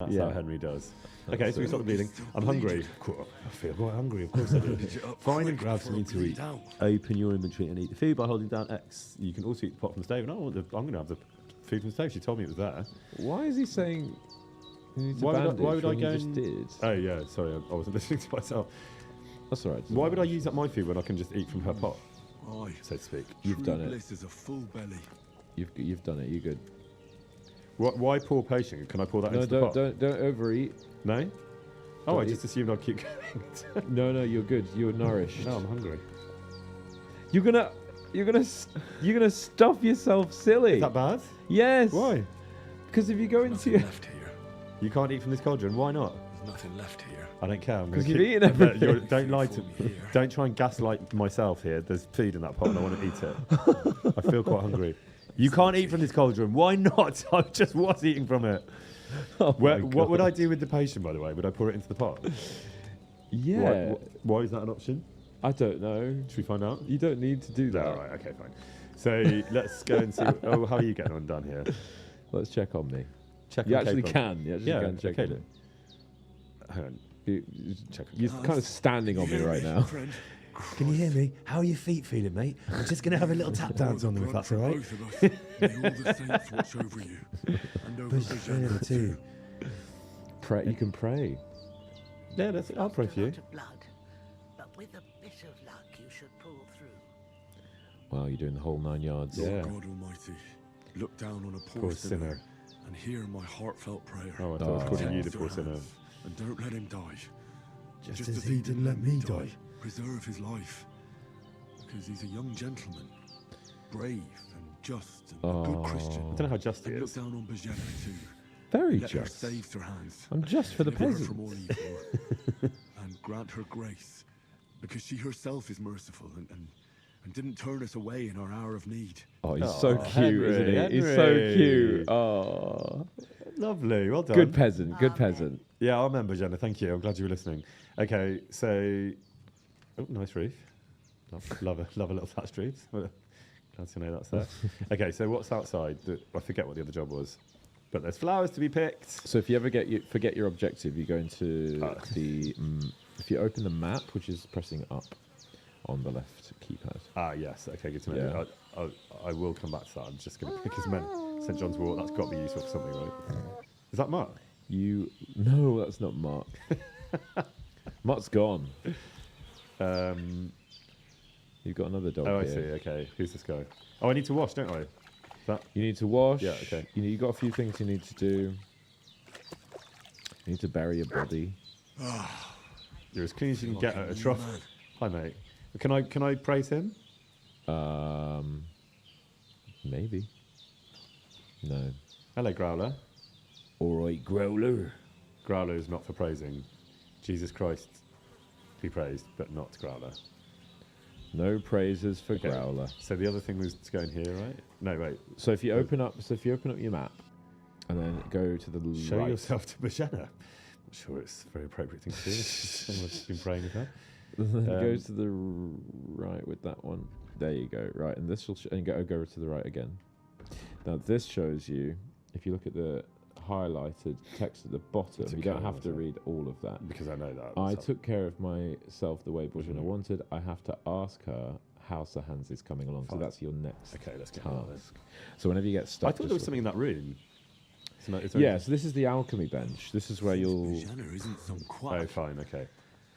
That's how Henry does. Okay, so we stop the bleeding. I'm hungry. I feel quite hungry, of course I do. Find and grab something to eat. Open your inventory and eat the food by holding down X. You can also eat the pot from the stove. And I'm going to have the food from the stove. She told me it was there. Why is he saying you need to Why bandage would I when go you just did? Oh, yeah, sorry, I wasn't listening to myself. That's all right. Why would I use up my food when I can just eat from her pot, so to speak? You've done it. Bliss is a full belly. You've done it. You're good. Why pour potion? Can I pour that into the pot? Don't overeat. No? Oh, I just assumed I'd keep going. No, you're good. You're nourished. No, I'm hungry. You're gonna stuff yourself silly. Is that bad? Yes. Why? Because if you go into Nothing your left here. You can't eat from this cauldron. Why not? There's nothing left here. I don't care. Because you've eaten everything. Don't lie to me. Don't try and gaslight myself here. There's food in that pot and I want to eat it. I feel quite hungry. You can't eat from this cauldron. Why not? I just was eating from it. Oh What would I do with the potion, by the way? Would I pour it into the pot? Yeah. Why is that an option? I don't know. Should we find out? You don't need to do that. All right, okay, fine. So let's go and see. How are you getting on down here? Let's check on me. Check You on actually Cape can. You actually can check on me. Hang on. Check on You're kind of standing on me right now. Can you hear me? How are your feet feeling, mate? I'm just going to have a little tap dance on them, if that's all right. Both of us. May all the saints watch over you. And over Bajana too. Pray. You can pray. Yeah, I'll pray for you. Of blood, but with a bit of luck, you should pull through. Wow, you're doing the whole 9 yards. Yeah. Lord God Almighty, look down on a Poor poor sinner. sinner and hear my heartfelt prayer. Oh, I thought I was calling you the Take poor your sinner. hands And don't let him die. Just as he didn't let me die. Preserve his life. Because he's a young gentleman. Brave and just and a good Christian. I don't know how just he And look is. down on Bajana too. Very Let her just. save her hands. I'm just for the Deliver her peasants. from all evil. And grant her grace. Because she herself is merciful and didn't turn us away in our hour of need. Oh, he's so cute, Henry, isn't he? He's so Henry. cute. Oh, Lovely, well done. good peasant. Good peasant. Yeah, I remember, Jenna. Thank you. I'm glad you were listening. Okay, so... Oh, nice roof. Love a little thatched roof. Glad to know that's there. Okay, so what's outside? I forget what the other job was. But there's flowers to be picked. So if you ever forget your objective, you go into the... if you open the map, which is pressing up on the left keypad. Ah, yes. Okay, good to know. Yeah. I will come back to that. I'm just going to pick his men. St. John's Wort, that's got to be useful for something, right? Is that Mark? No, that's not Mark. Mark's gone. You've got another dog Oh, I here. see. Okay. Who's this guy? Oh, I need to wash, don't I? You need to wash. Yeah, okay. You've got a few things you need to do. You need to bury your body. You're as clean as you can get at a trough. Hi, mate. Can I praise him? Maybe. No. Hello, Growler. All right, Growler. Growler is not for praising. Jesus Christ be praised, but not Growler. No praises for Okay. Growler. So the other thing was to go in here, right? No, wait. So if you open up your map, and then go to the Show right. yourself to Bajana. I'm sure it's a very appropriate thing to do. Someone's been praying with her. Go to the right with that one. There you go. Right, and this will and go to the right again. Now this shows you. If you look at the highlighted text at the bottom, you don't have to read all of that. Because I know that. I took care of myself the way Bajana wanted. I have to ask her how Sahans is coming along. Fine. So that's your next Okay, let's get on this. task. So whenever you get stuck, I thought there was something in that room. Yeah, so this is the alchemy bench. This is where you'll. Bajana isn't some quack. Oh, fine, okay.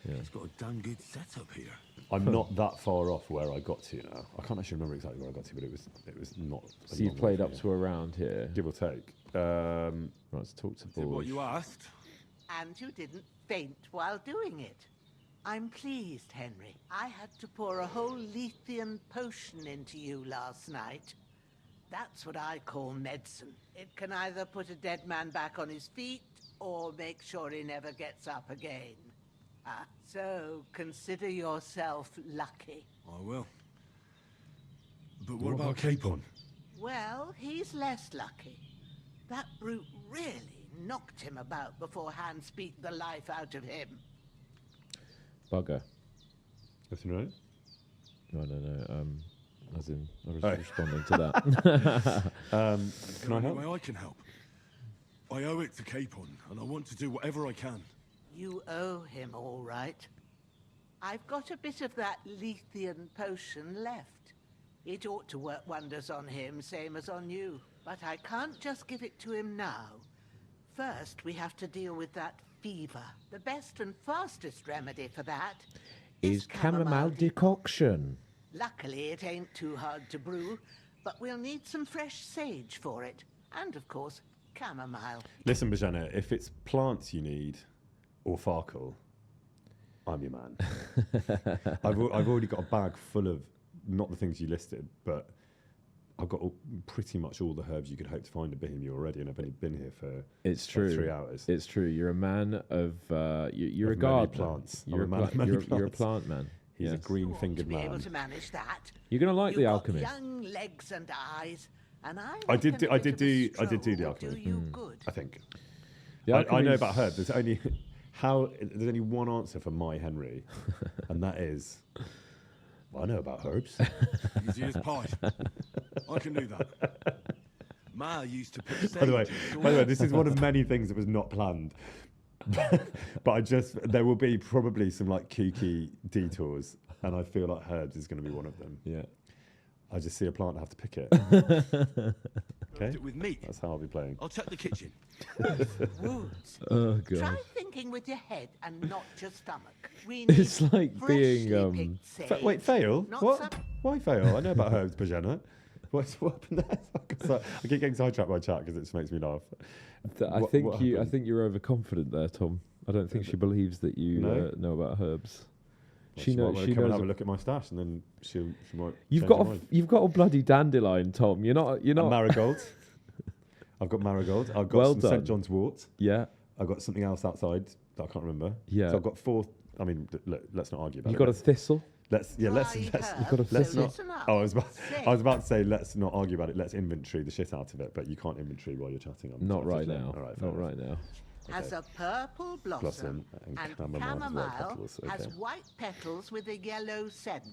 Yeah. He's got a damn good setup here. I'm not that far off where I got to now. I can't actually remember exactly where I got to, but it was not. So you've played up to around here. give or take. Right, let's talk to Is it what Borg. you asked? And you didn't faint while doing it. I'm pleased, Henry. I had to pour a whole Lethean potion into you last night. That's what I call medicine. It can either put a dead man back on his feet or make sure he never gets up again. So consider yourself lucky. I will. But what about Capon? Well, he's less lucky. That brute really knocked him about before Hans beat the life out of him. Bugger. Everything right? No. As in, I was Oh. responding to that. Is Can there I any help? way I can help? I owe it to Capon, and I want to do whatever I can. You owe him, all right. I've got a bit of that Lethean potion left. It ought to work wonders on him, same as on you. But I can't just give it to him now. First, we have to deal with that fever. The best and fastest remedy for that Is chamomile decoction. Luckily, it ain't too hard to brew, but we'll need some fresh sage for it. And, of course, chamomile. Listen, Bajana, if it's plants you need, or Farkle, I'm your man. I've already got a bag full of, not the things you listed, but I've got pretty much all the herbs you could hope to find in Bohemia already, and I've only been here for It's true. 3 hours. It's true. You're a man of you're Of a many gardener. plants. You're, I'm a a man of many you're a plants. plant man. He's a Yes. green-fingered You ought to be able man. to manage that. You're gonna like You've the got alchemy. young legs and eyes, and I did reckon do- I a bit did of a do the stroll will alchemy. do you good. I think. The I know alchemy's- about herbs. There's only one answer for my Henry, and that is, I know about herbs. Easy as pie. I can do that. Ma used to put sage By the way, in this is one of many things that was not planned. But there will be probably some like kooky detours, and I feel like herbs is going to be one of them. Yeah. I just see a plant, I have to pick it. Okay, it with meat. that's how I'll be playing. I'll check the kitchen. Woods. Oh Try god. thinking with your head and not your stomach. We It's need like being, freshly picked sage. Wait, fail? Not What? some- Why fail? I know about herbs, Bajana. What happened there? So, I keep getting sidetracked by chat because it just makes me laugh. I What think happened? you're overconfident there, Tom. I don't think she believes that you No? know about herbs. Well, She might knows. wanna She come and knows. have a look at my stash, and then she might. You've change got her a mind. you've got a bloody dandelion, Tom. You're not. A marigold. I've got marigold. I've got Well some done. St John's wort. Yeah. I've got something else outside that I can't remember. Yeah. So I've got 4. I mean, look, let's not argue about You it. got a thistle. Let's Dry let's herb. got a let's So not. listen up. Oh, I was Sage. about to say let's not argue about it. Let's inventory the shit out of it, but you can't inventory while you're chatting. Not right now. All right, fair Not enough. right now. Has a purple blossom, Blossom and and chamomile has white chamomile petals, has okay. white petals with a yellow centre.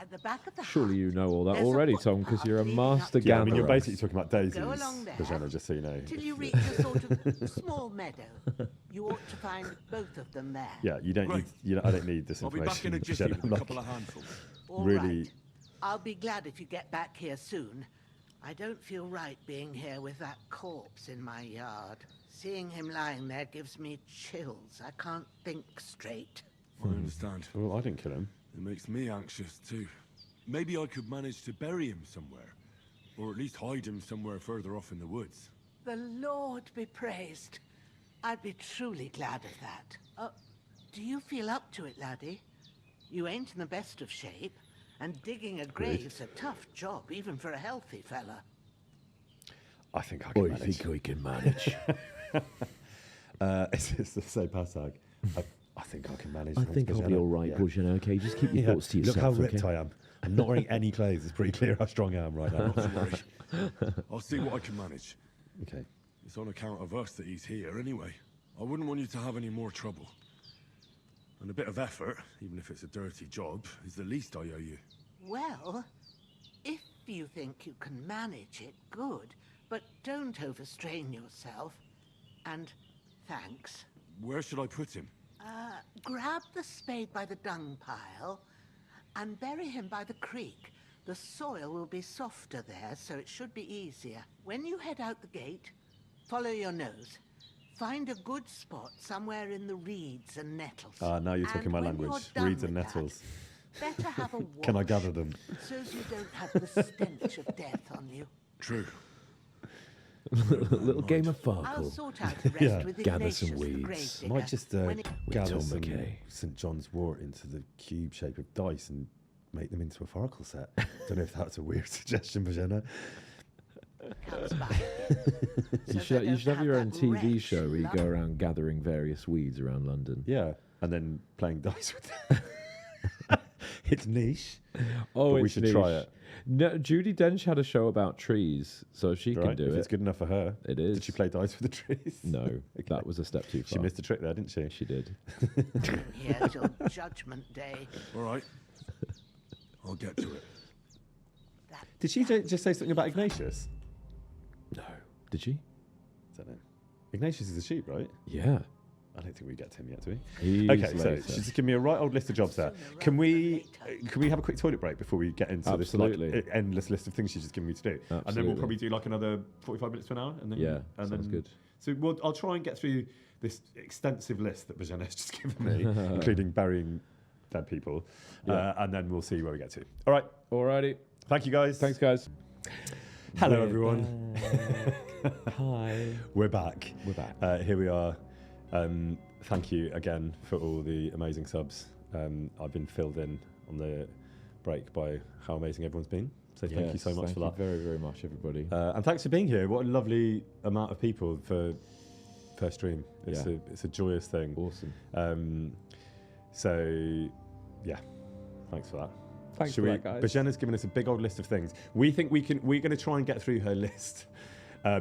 At the back of the Surely heart, you know all that there's a already, wood Tom, because path you're a leading up master to Yeah, I gatherer. mean, you're basically talking about daisies, Go along there Bajana, just so you know. till you reach a sort of small meadow. You ought to find both of them there. Yeah, you don't Right. need. I don't need this I'll be back information. in a jiffy Bajana. with a Like, couple of handfuls. All really- right. I'll be glad if you get back here soon. I don't feel right being here with that corpse in my yard. Seeing him lying there gives me chills. I can't think straight. I understand. Well, I didn't kill him. It makes me anxious too. Maybe I could manage to bury him somewhere. Or at least hide him somewhere further off in the woods. The Lord be praised. I'd be truly glad of that. Do you feel up to it, laddie? You ain't in the best of shape, and digging a grave's a tough job, even for a healthy fella. I think I can manage. we can manage? It's the same hashtag. I think I can manage. I thanks, think I'll be Bajana. all right, Yeah. Bujana. Okay, just keep your thoughts to Look yourself. how ripped okay? I am. I'm not wearing any clothes. It's pretty clear how strong I am right now. Not to worry. I'll see what I can manage. Okay. It's on account of us that he's here anyway. I wouldn't want you to have any more trouble. And a bit of effort, even if it's a dirty job, is the least I owe you. Well, if you think you can manage it, good. But don't overstrain yourself. And thanks. Where should I put him? Grab the spade by the dung pile and bury him by the creek. The soil will be softer there, so it should be easier. When you head out the gate, follow your nose. Find a good spot somewhere in the reeds and nettles. Now you're talking And my when language. you're done Reeds and with that, nettles. better have a wash. Can I gather them? So you don't have the stench of death on you. True. Little game of I'll Farkle. sort out the rest Yeah. with Gather Ignatius, some the weeds. grave digger. Might just When it- gather Tom some McKay. St John's wort into the cube shape of dice and make them into a Farkle set. Don't know if that's a weird suggestion, Bajana. comes by again. You So they should have don't your have own that TV wretch show where you love- go around gathering various weeds around London. Yeah, and then playing dice with them. It's niche. Oh, But we it's should try niche. it. No, Judy Dench had a show about trees, so she can Right? do If it. it's good enough for her. It is. Did she play dice with the trees? No, that was a step too She far. missed a trick there, didn't she? She did. Here till Judgment Day. All right. I'll get to it. That Did she just say something about Ignatius? No. Did she? I don't know. Ignatius is a sheep, right? Yeah. I don't think we get to him yet, do we? He's Okay, so later. she's just given me a right old list of jobs there. Can we have a quick toilet break before we get into Absolutely. this like endless list of things she's just given me to do? And then we'll Absolutely. probably do like another 45 minutes to an hour. And then Yeah, and sounds good. So I'll try and get through this extensive list that Bajana has just given me, including burying dead people, and then we'll see where we get to. All right. Alrighty. Thank you, guys. Thanks, guys. Hello, We're everyone. Hi. We're back. We're back. Here we are. Thank you again for all the amazing subs. I've been filled in on the break by how amazing everyone's been. So thank you so much for that. Thank you very, very much, everybody. And thanks for being here. What a lovely amount of people for first stream. It's Yeah. it's a joyous thing. Awesome. So yeah, thanks for that. Thanks Should for we, that, guys. Bajena's given us a big old list of things. We think we're going to try and get through her list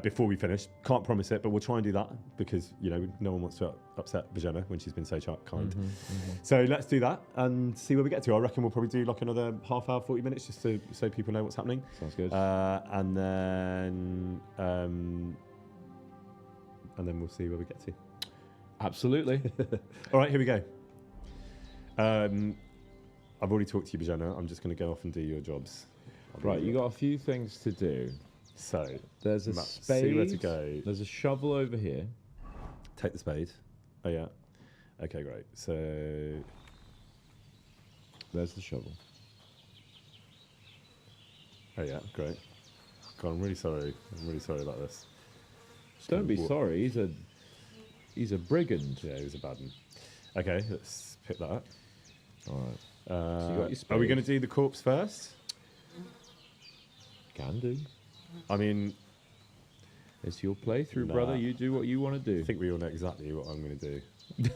before we finish. Can't promise it, but we'll try and do that because, you know, no one wants to upset Bajena when she's been so kind. So let's do that and see where we get to. I reckon we'll probably do like another half hour, 40 minutes just so people know what's happening. Sounds good. And then we'll see where we get to. Absolutely. All right, here we go. I've already talked to you, Bajena. I'm just going to go off and do your jobs. Right, you got a few things to do. So There's a spade. see where to go. There's a shovel over here. Take the spade. Oh yeah. Okay, great. So There's the shovel. oh yeah, great. God, I'm really sorry. I'm really sorry about this. Don't be sorry. He's a brigand. Yeah, he was a bad one. Okay, let's pick that up. All right. So you got your Are we spade. going to do the corpse first? Can do. I mean, It's your playthrough, Nah. brother. You do what you want to do. I think we all know exactly what I'm going to do.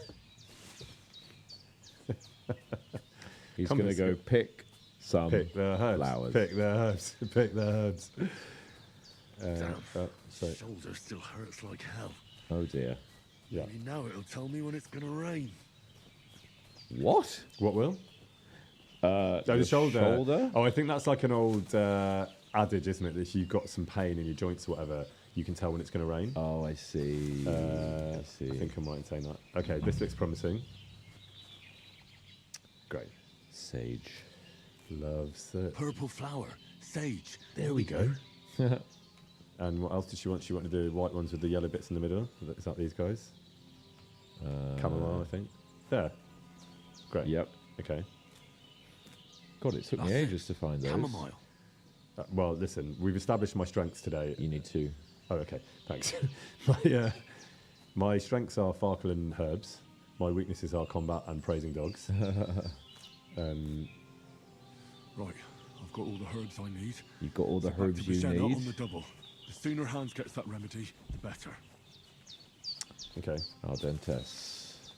He's Come going to to go pick some Pick the herbs. flowers. Pick the herbs. Pick the herbs. Damn. So Shoulder still hurts like hell. Oh dear. yeah. Maybe now it'll tell me when it's gonna rain. What? What will? The the shoulder. shoulder? Oh, I think that's like an old adage, isn't it? That if you've got some pain in your joints or whatever, you can tell when it's going to rain. Oh, I see. I see. I think I'm right in saying that. Okay, this looks promising. Great. Sage. Loves it. Purple flower, sage. There we go. And what else did she want? She wanted the white ones with the yellow bits in the middle. Is that these guys? Chamomile, I think. There. Great. Yep. Okay. God, it took me That's it. ages to find those. Chamomile. Well, listen, we've established my strengths today. You need two. Oh, okay. Thanks. My strengths are Farkle and herbs. My weaknesses are combat and praising dogs. Right, I've got all the herbs I need. You've got all the So back herbs to you Bajena need. on the double. The sooner Hans gets that remedy, the better. Okay. Al dentes.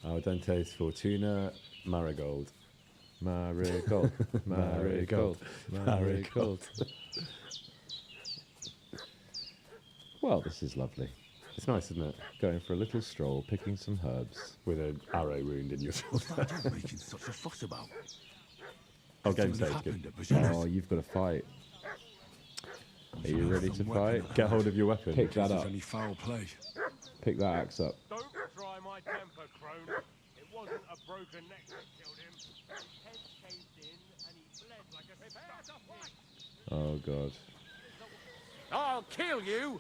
Al dentes, Fortuna, Marigold. Marigold. Marigold. Marigold. Well, this is lovely. It's nice, isn't it? Going for a little stroll, picking some herbs. With an arrow wound in your shoulder. What's that dog making such a fuss about? Oh, game Something stage, good. happened at Bajena's. Oh, you've got to fight. Are you ready to Some fight? weapon at Get hand. hold of your weapon. Pick If that there's up. any foul play. Pick that axe up. Don't try my temper, crone. It wasn't a broken neck that killed him. His head caved in and he bled like a stuck fight. Oh, God. I'll kill you!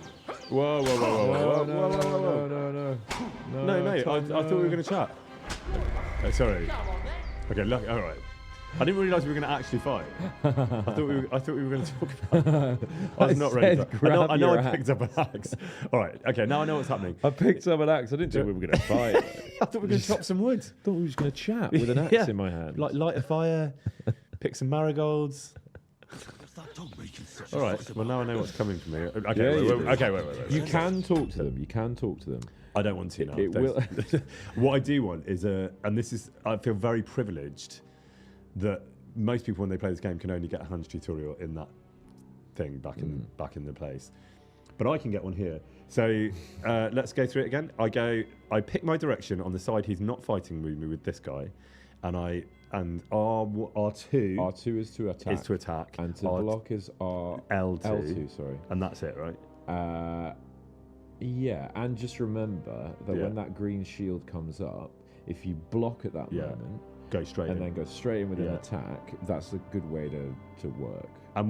Whoa, whoa, whoa, whoa, whoa, whoa, whoa, whoa, whoa. no. No, mate, I Tom, thought we were going to chat. Oh, sorry. Come on then! Okay, look, all right. I didn't realise we were going to actually fight. I thought we were going to talk about it. I was not ready. said For that. I know grab I picked up an axe. All right, okay, now I know what's happening. I picked up an axe. I didn't think we were going to fight. I thought we were going to chop some wood. I thought we were just going to chat with an axe Yeah. in my hand. Like light a fire, pick some marigolds. What's that dog making such All a right, fuss well about? now I know what's coming for me. Okay, Yeah, wait, you wait, do. okay, wait. You can talk to them. You can talk to them. I don't want to now. It Don't- will- What I do want is and this is, I feel very privileged that most people when they play this game can only get a Hans tutorial in that thing back in the place, but I can get one here. So let's go through it again. I pick my direction on the side he's not fighting with me with this guy, and R2 R2 is to attack. is to attack, And to block is R L2, L2, sorry. and that's it, right? Yeah, and just remember that Yeah. when that green shield comes up, if you block at that Yeah. moment Go straight and in. then go straight in with an Yeah. attack, that's a good way to work. And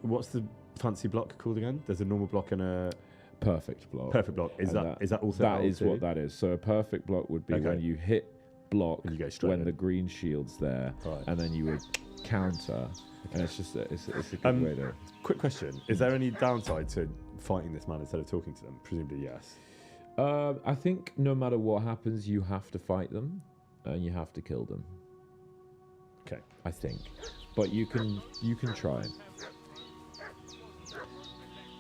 what's the fancy block called again? There's a normal block and a Perfect block. perfect block. Is And that also that is L2? what that is. So a perfect block would be Okay. when you hit block And you go straight when in. the green shield's there, Right. and then you would counter. And it's just it's a good way to. Quick question: is there any downside to fighting this man instead of talking to them? Presumably, yes. I think no matter what happens, you have to fight them, and you have to kill them. Okay. I think, but you can try. Is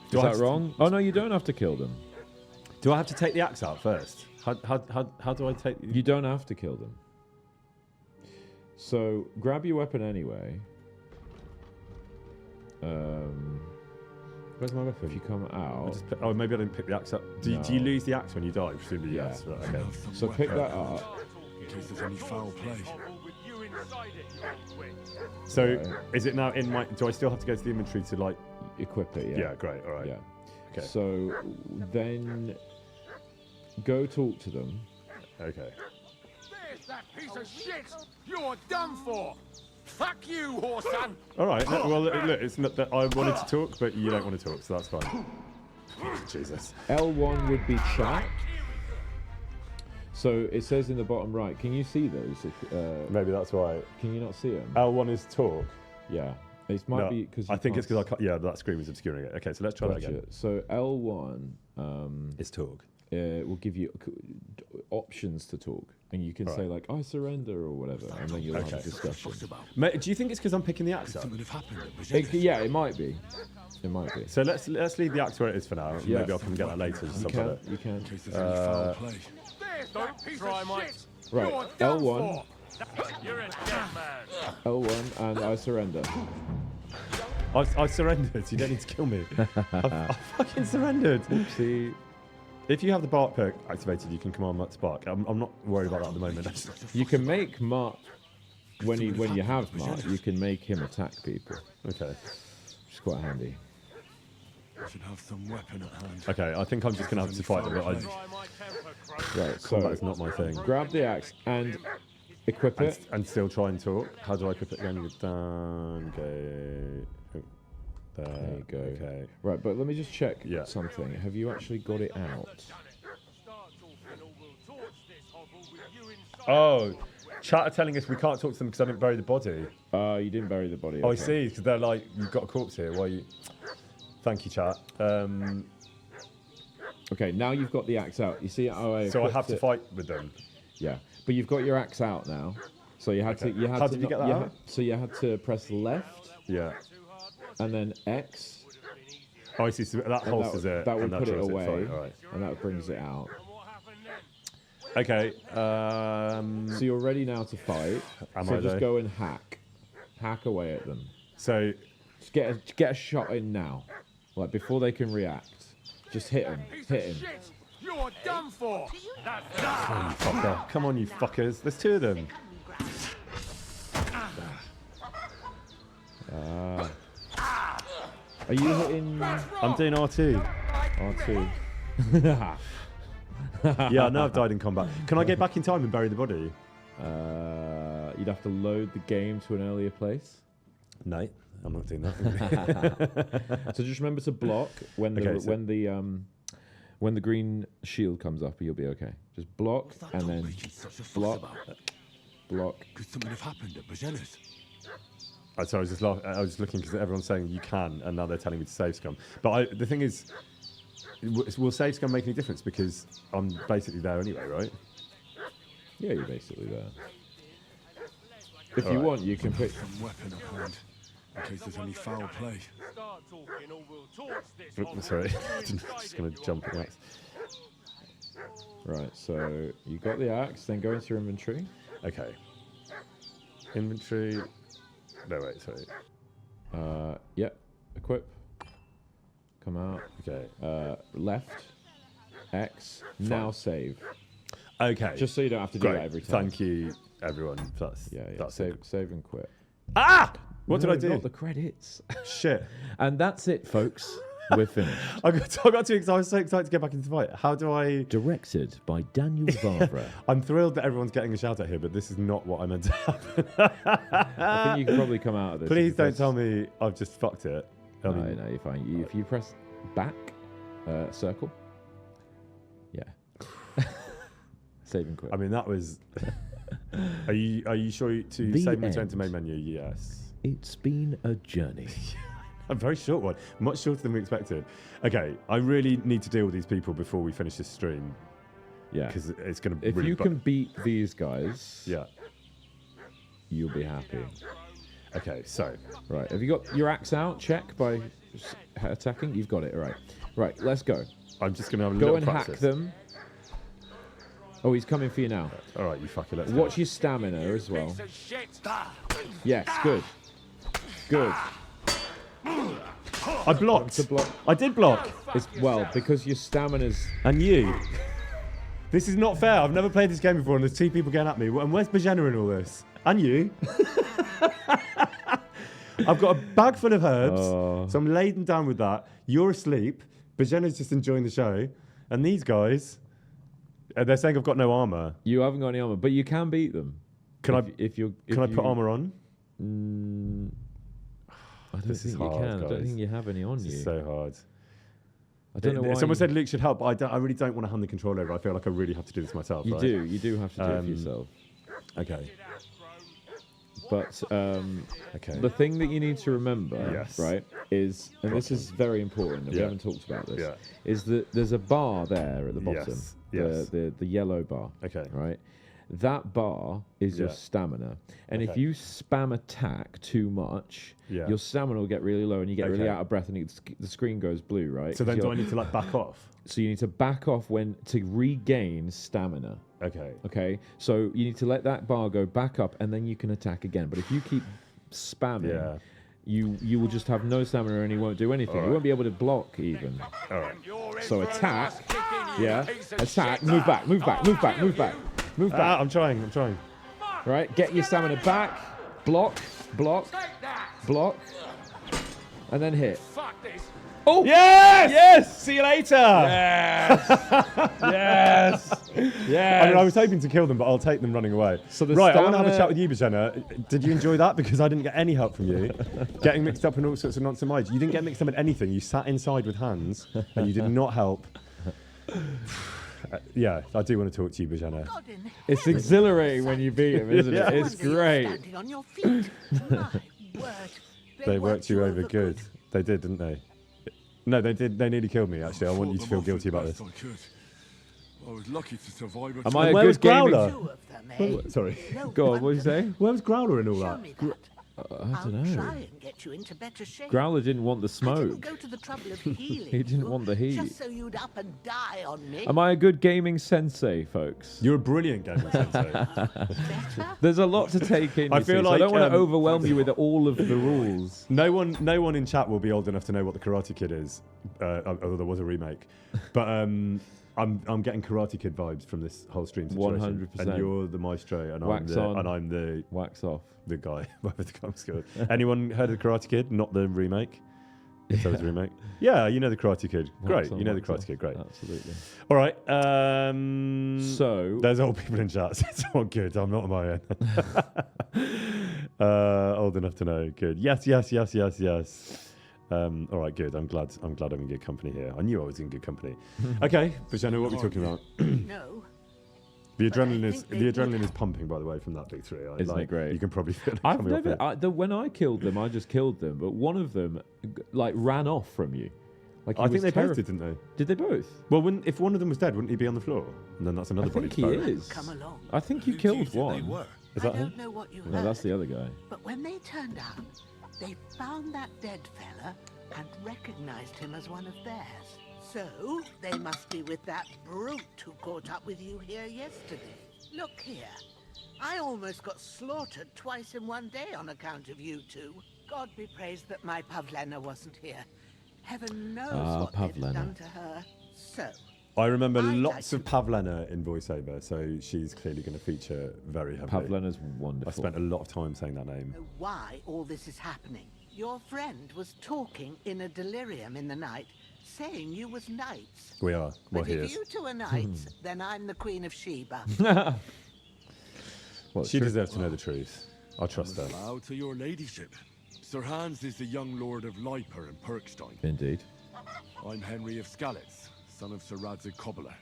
Do I have that to- wrong? Oh no, you don't have to kill them. Do I have to take the axe out first? How do I take? You don't have to kill them. So grab your weapon anyway. Where's my weapon? If you come out, Oh, maybe I didn't pick the axe up. Do you No. lose the axe when you die? Presumably, Yeah. yes. Right, okay. Have some so pick weapon that up. in case there's any foul play. With you inside it, you twig. So, Right. is it now in my? Do I still have to go to the inventory to like? Equip it. Yeah, great. All right. Yeah. Okay. So then go talk to them. Okay. There's that piece of shit! You're done for! Fuck you, Horson! All right. Well, look, it's not that I wanted to talk, but you don't want to talk, so that's fine. Jesus. L1 would be chat. So it says in the bottom right. Can you see those? Maybe that's why. Can you not see them? L1 is talk. Yeah. It might No, be because I think it's because I can't. Yeah, that screen was obscuring it. Okay, so let's try that again. So L1 It's talk. will give you options to talk, and you can Right. say like "I surrender" or whatever, and then you'll have a discussion. Mate, do you think it's because I'm picking the axe Could up? something have happened at Bajenis? Yeah, it might be. It might be. So let's leave the axe where it is for now. Yeah. Maybe I'll come get that later. You Just I've got can. it. You can. In case there's any foul play. There's that piece try, of mate. shit! Right, You're done L1. for! You're a dead man! L1 and I surrender. I surrendered. You don't need to kill me. I fucking surrendered. See, If you have the bark perk activated, you can command Mark to bark. I'm not worried about that at the moment. you can make Mark when you have Mark, you can make him attack people, Okay. which is quite handy. I should have some weapon at hand. Okay, I think I'm just going to have to fight them. But Try my temper, Crow. Right, combat is so not my thing. grab the axe and equip it. And still try and talk. How do I equip it again? You go down, go... oh, There you go. Okay. Right, but let me just check Yeah. something. Have you actually got it out? Start talking or we'll torch this hovel with you inside. Oh, chat are telling us we can't talk to them because I didn't bury the body. You didn't bury the body. Oh, I okay. see. Because they're like, you've got a corpse here. Why you... Thank you, chat. Okay, now you've got the axe out. You see how I So I equipped have to it? fight with them. Yeah, but you've got your axe out now. So you had Okay. to. You had How to did you get not- that had- out? so you had to press left Yeah. and then X, Oh, I see. So that and holsters it. that would and put it draws away, Fine, all right. and that brings it out. What happened then? Okay. So you're ready now to fight. Am so I just though? go and hack away at them. So Just get a shot in now, like before they can react. Just hit him. Piece Hit of him. shit! You're done for! That's fucker. Come on, you fuckers. There's two of them. Are you hitting I'm doing R2. R2? Yeah, I know I've died in combat. Can I get back in time and bury the body? You'd have to load the game to an earlier place. No, I'm not doing that. So just remember to block when the Okay, so- when the green shield comes up, you'll be okay. Just block What's that and dog then making such a fuss block, about? block. Could something have happened at Bajenis? So I was just I was looking because everyone's saying you can, and now they're telling me to save scum. But the thing is, will save scum make any difference? Because I'm basically there anyway, right? Yeah, you're basically there. If you Alright. want, you can put. Some weapon at hand. In case there's any foul play. Start talking or we'll torch this hovel Sorry, with you I'm inside just going it. to jump at that. Right, so you got the axe, then go into your inventory. Okay. Inventory. No, wait, sorry. Yep, equip. Come out. Okay. Left. X. Now save. Okay. Just so you don't have to do great. that every time. Thank you, everyone. That's Yeah, yeah. That's Save, save and quit. Ah! What No, did I do? Not the credits. Shit. And that's it, folks. We're finished. I got too excited. I was so excited to get back into the fight. How do I? Directed by Daniel Vavra. I'm thrilled that everyone's getting a shout out here, but this is not what I meant to happen. I think you can probably come out of this. Please if you don't press- tell me I've just fucked it. I No, mean, no, you're fine. If you press back, circle. Yeah. Save and quit. I mean, that was. Are you sure to The save and return end. to main menu? Yes. It's been a journey. A very short one, much shorter than we expected. Okay, I really need to deal with these people before we finish this stream Yeah. because it's going to. If really you can beat these guys, Yeah. you'll be happy. Okay, so Right. Have you got your axe out? Check by attacking. You've got it. All right. Right. Let's go. I'm just going to have a Go little and practice. hack them. Oh, he's coming for you now. All right, you fucker. Let's Watch your stamina as well. Piece of shit. Yes. Good. Good. go. I blocked. To block. I did block. It's well because your stamina's. And you. This is not fair. I've never played this game before, and there's two people getting at me. And where's Bajana in all this? And you. I've got a bag full of herbs, so I'm laden down with that. You're asleep. Bajana's just enjoying the show, and these guys, they're saying I've got no armor. You haven't got any armor, but you can beat them. Can If you I put armor on? I don't This is think you hard, can. I don't guys. think you have any on This you. is so hard. I don't know why. Someone you- said Luke should help, but I really don't want to hand the control over. I feel like I really have to do this myself. You right? do. You do have to do it for yourself. Okay. But Okay. the thing that you need to remember, Yes. right, is, and this is very important, and we Yeah. haven't talked about this, Yeah. is that there's a bar there at the bottom, Yes, yes. the yellow bar, Okay. right? That bar is your Yeah. stamina, and if Okay. you spam attack too much, Yeah. your stamina will get really low, and you get really Okay. out of breath, and the screen goes blue, right? So then, 'Cause do I you're- need to like back off? So you need to back off to regain stamina. Okay. Okay, so you need to let that bar go back up, and then you can attack again. But if you keep spamming, Yeah. you will just have no stamina, and you won't do anything. All You right. won't be able to block even. All right. So attack, yeah, attack, move back, move back, move back, move back, move back. I'm trying. Right, get your stamina back, block, block, block, and then hit. Fuck this. Oh Yes! Yes! See you later! yes, yes, yes. I mean, I was hoping to kill them, but I'll take them running away. So the right, I want to have a stamina- chat with you, Bajana. Did you enjoy that? Because I didn't get any help from you. Getting mixed up in all sorts of nonsense minds. You didn't get mixed up in anything. You sat inside with hands, and you did not help. Yeah, I do want to talk to you, Bajana. God in It's heaven, exhilarating when you beat him, isn't Yeah. it? It's no wonder you're great. Standing on your feet. My word. They worked you over good. They did, didn't they? No, they did. They nearly killed me, actually. I want you to feel guilty about this. I could. I was lucky to survive. Am I a Where was good gaming? Growler? Two of them, eh? Sorry. No Go on, what did you say? Where was Growler and all Show that? me that. I I'll don't know. try and get you into better shape. Growler didn't want the I didn't smoke. go to the trouble of healing He didn't you, want the heat. Just so you'd up and die on me. Am I a good gaming sensei, folks? You're a brilliant gamer sensei. Better? There's a lot to take in. I you see, feel so I don't like, want to overwhelm you with all of the rules. No one in chat will be old enough to know what the Karate Kid is, although there was a remake. But I'm getting Karate Kid vibes from this whole stream situation. 100%. And you're the maestro, and Wax on. I'm the Wax off. guy. Whatever the guy's called. Anyone heard of the Karate Kid? Not the remake. If there was a remake. Yeah, you know the Karate Kid. Great, Wax on, you know the wax Karate off. Kid. Great. Absolutely. All right. So There's old people in chat. So it's all good. I'm not on my own. Old enough to know. Good. Yes. All right. Good. I'm glad I'm in good company here. I knew I was in good company. Okay, Bajana, what are we talking about? No. The But I adrenaline think they would is pumping, by the way, from that victory. Isn't it great? You can probably feel it I've coming off never. it. When I killed them, I just killed them. But one of them, like, ran off from you. Like he I think was they both terrif- did, didn't they? Did they both? Well, if one of them was dead, wouldn't he be on the floor? And then that's another I body think to he bury. is. Come along. I think you Who do you killed think one. They were? Is I that him? don't know what you No, heard, that's the other guy. but when they turned up, they found that dead fella and recognized him as one of theirs. So, they must be with that brute who caught up with you here yesterday. Look here. I almost got slaughtered twice in one day on account of you two. God be praised that my Pavlena wasn't here. Heaven knows what they've Pavlena. done to her. So, I remember I'd lots like of Pavlena in voiceover, so she's clearly going to feature very heavily. Pavlena's wonderful. I spent a lot of time saying that name. know why all this is happening. Your friend was talking in a delirium in the night saying you was knights. We are. Well, But he if is. you two are knights, then I'm the Queen of Sheba. Well, She true. deserves to know the truth. I trust her. Bow to your ladyship. Sir Hans is the young lord of Leiper and Perkstein. Indeed. I'm Henry of Skalitz, son of Sir Radzig Cobbler,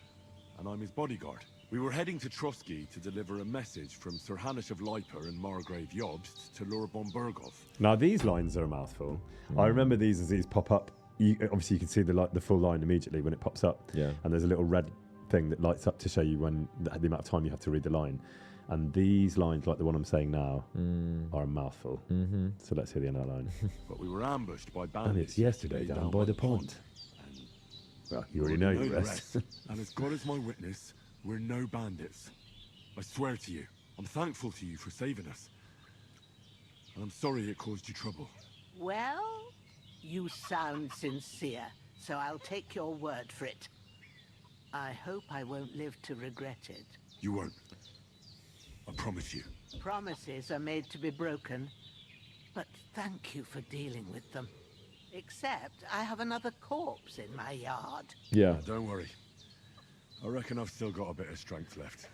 and I'm his bodyguard. We were heading to Trotsky to deliver a message from Sir Hanish of Leiper and Margrave Jobst to Lord von Burgov. Now, these lines are a mouthful. I remember these as these pop up. Obviously, you can see the full line immediately when it pops up. Yeah. And there's a little red thing that lights up to show you when the amount of time you have to read the line. And these lines, like the one I'm saying now, are a mouthful. Mm-hmm. So let's hear the end of that line. But we were ambushed by bandits. And it's yesterday down by the pond. And Well, you already know the the rest. And as God is my witness, we're no bandits. I swear to you, I'm thankful to you for saving us. And I'm sorry it caused you trouble. Well, you sound sincere, so I'll take your word for it. I hope I won't live to regret it. You won't. I promise you. Promises are made to be broken, but thank you for dealing with them. Except I have another corpse in my yard. Yeah. Don't worry. I reckon I've still got a bit of strength left.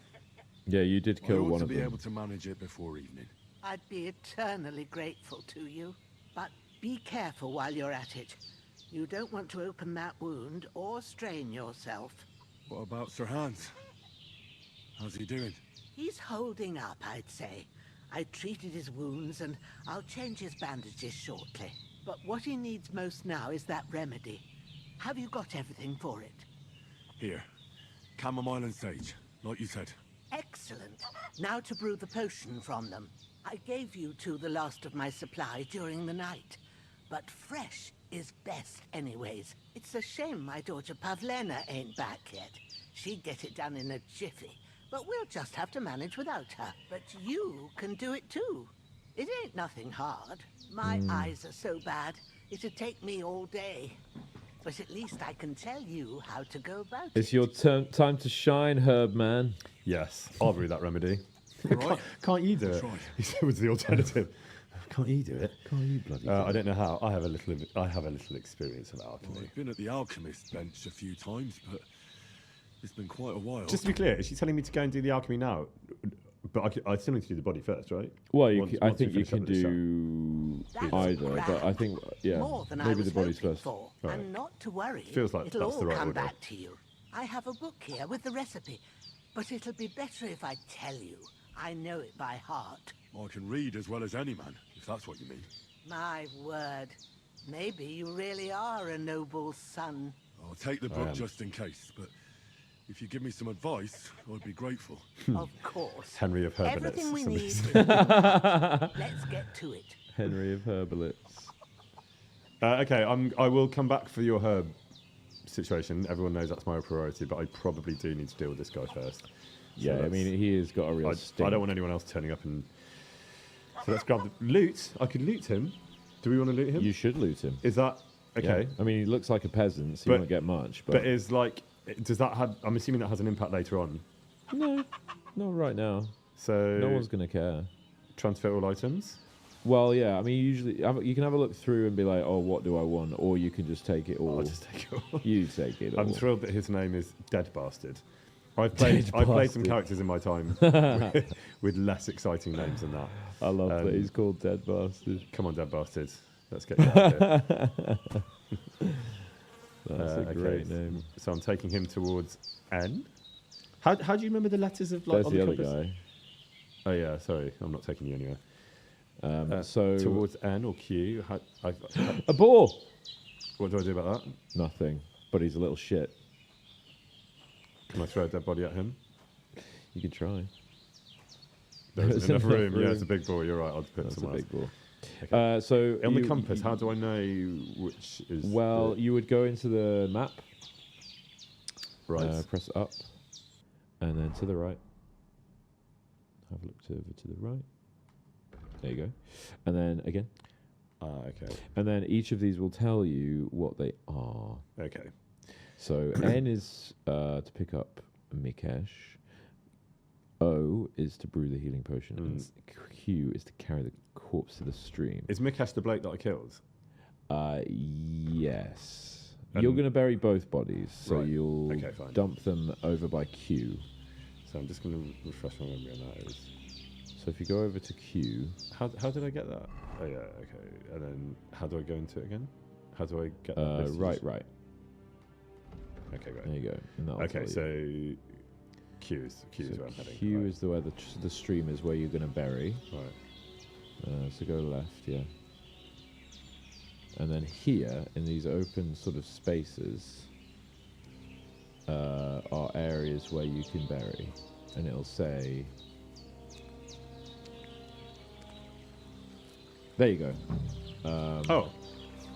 Yeah, you did I kill ought one to of be them. able to manage it before evening. I'd be eternally grateful to you, but be careful while you're at it. You don't want to open that wound or strain yourself. What about Sir Hans? How's he doing? He's holding up, I'd say. I treated his wounds and I'll change his bandages shortly. But what he needs most now is that remedy. Have you got everything for it? Here. Chamomile and sage, like you said. Excellent. Now to brew the potion from them. I gave you two the last of my supply during the night. But fresh is best anyways. It's a shame my daughter Pavlena ain't back yet. She'd get it done in a jiffy. But we'll just have to manage without her. But you can do it too. It ain't nothing hard. My eyes are so bad, it'd take me all day. But at least I can tell you how to go about It's it. your time to shine, Herb man. Yes, I'll brew that remedy. Right. Can't you do it? Try. He said was the alternative. Can't you do it? Can't you bloody I don't know how. I have a little experience of Well, alchemy. I've been at the alchemist bench a few times, but it's been quite a while. Just to be clear, is she telling me to go and do the alchemy now? But I still need to do the body first, right? Well, I Once we think you finish up can with the show. do That's either, but I grand. think, yeah, More than I maybe was the body's hoping first. for. Right. And not to worry. Feels like it'll that's all the right come order. back to you. I have a book here with the recipe, but it'll be better if I tell you. I know it by heart. I can read as well as any man, if that's what you mean. My word. Maybe you really are a noble son. I'll take the book just in case, but if you give me some advice, I'd be grateful. Of course. Henry of Herbalets. Everything we Somebody need. said. Let's get to it. Henry of Herbalets. Okay, I will come back for your herb situation. Everyone knows that's my priority, but I probably do need to deal with this guy first. So Yeah, I let's- mean, he has got a real I stink. don't want anyone else turning up and. So let's grab the loot. I could loot him. Do we want to loot him? You should loot him. Is that okay? Yeah. I mean, he looks like a peasant, so But- you won't get much. But, But is like, does that have? I'm assuming that has an impact later on. no, not right now. So No one's going to care. transfer all items. Well, yeah, I mean, usually you can have a look through and be like, oh, what do I want? Or you can just take it all. I'll just take it all. You take it all. I'm thrilled that his name is Dead Bastard. I've Dead played some Bastard. characters in my time with less exciting names than that. I love that um, he's called Dead Bastard. Come on, Dead Bastard. Let's get you out of here. That's a Okay, great name. So I'm taking him towards N. How do you remember the letters of like There's on the other compass? guy. Oh yeah, sorry, I'm not taking you anywhere. So Towards N or Q. a boar. What do I do about that? Nothing. But he's a little shit. Can I throw a dead body at him? You could try. There There's isn't enough enough room. Yeah, it's a room. big boy. You're right. I'll put him That's a somewhere big boar. Okay. So On the you- compass, how do I know which is? Well, the- you would go into the map, right. press up, and then to the right. Have a look over to the right. There you go. And then again. Okay. And then each of these will tell you what they are. Okay. So N is to pick up Mikesh. O is to brew the healing potion. And Q is to carry the corpse to the stream. Is Mikesh the bloke that I killed? Yes. You're going to bury both bodies, so Right. you'll Okay, fine. dump them over by Q. So I'm just going to refresh my memory on that. So if you go over to Q, How did I get that? Oh yeah, okay. And then how do I go into it again? How do I get that? list? right. Okay, There great. you go. And that'll Okay, tell you. so Q is where I'm heading. Q right. is the where the stream is where you're going to bury. Right. So go left, yeah. And then here, in these open sort of spaces, are areas where you can bury. And it'll say... There you go. Oh,